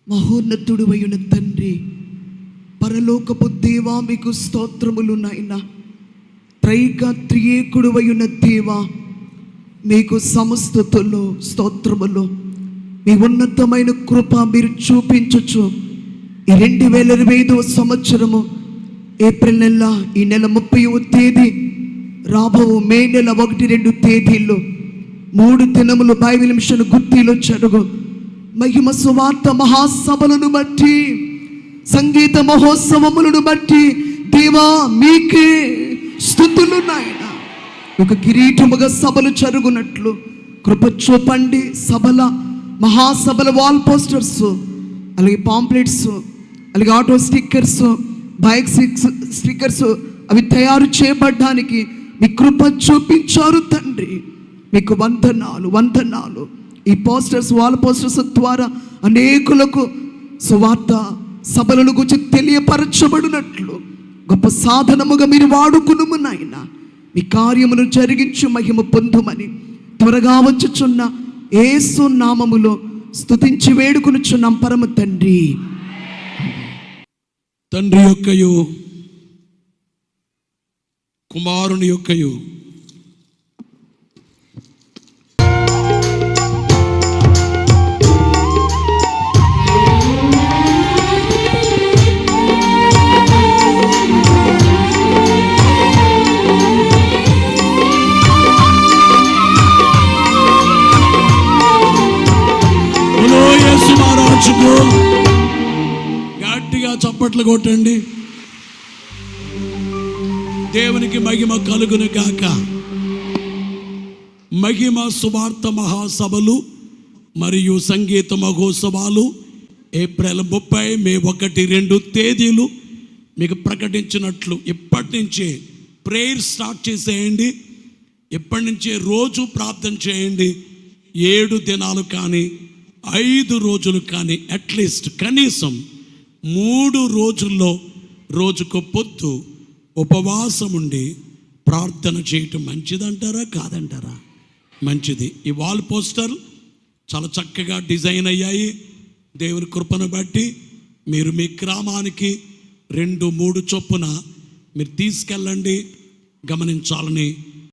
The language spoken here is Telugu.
మహోన్నతుడైన తండ్రి, పరలోకపు దేవా, మీకు స్తోత్రములు నాయనా. త్రైక త్రియేకుడైన దేవా, మీకు సమస్తతులు స్తోత్రములు. మీ ఉన్నతమైన కృప మీరు చూపించచ్చు. ఈ 2025వ సంవత్సరము ఏప్రిల్ నెల, ఈ నెల 30వ తేదీ, రాబో మే నెల 1-2 తేదీల్లో 3 దినములు బైబిల్ మిషన్ గుత్తిలో జరుగు మహిమ సువార్త మహాసభలను బట్టి, సంగీత మహోత్సవములను బట్టి దేవా మీకే స్తుతులు నాయన. ఒక కిరీటముగా సభలు జరుగునట్లు కృప చూపండి. సభల మహాసభల వాల్ పోస్టర్స్, అలాగే పాంప్లెట్స్, అలాగే ఆటో స్టిక్కర్స్, బైక్ స్టిక్కర్స్ అవి తయారు చేయబడ్డానికి మీ కృప చూపించారు తండ్రి. మీకు వందనాలు వందనాలు. ఈ పోస్టర్స్, వాల్ పోస్టర్స్ ద్వారా అనేకులకు సువార్త సభలను గురించి తెలియపరచబడినట్లు గొప్ప సాధనముగా మీరు వాడుకునుము నాయన. మీ కార్యమును జరిగించు మహిమ పొందుమని త్వరగా వచ్చుచున్న యేసు నామములో స్తుతించి వేడుకొనుచున్నాం పరమ తండ్రి. తండ్రి యొక్కయు కుమారుని యొక్కయు గట్టిగా చప్పట్లు కొట్టండి. దేవునికి మహిమ కలుగును గాక. మహిమ సువార్త మహాసభలు మరియు సంగీత మహోత్సవాలు ఏప్రిల్ 30, మే 1-2 తేదీలు మీకు ప్రకటించినట్లు ఇప్పటి నుంచే ప్రేయర్ స్టార్ట్ చేసేయండి. ఇప్పటి నుంచే రోజు ప్రార్థన చేయండి. 7 దినాలు కానీ 5 రోజులు కానీ అట్లీస్ట్ కనీసం 3 రోజుల్లో రోజుకు పొద్దు ఉపవాసం ఉండి ప్రార్థన చేయటం మంచిదంటారా కాదంటారా? మంచిది. ఈ వాల్ పోస్టర్ చాలా చక్కగా డిజైన్ అయ్యాయి. దేవుని కృపను బట్టి మీరు మీ గ్రామానికి 2-3 చొప్పున మీరు తీసుకెళ్ళండి. గమనించాలని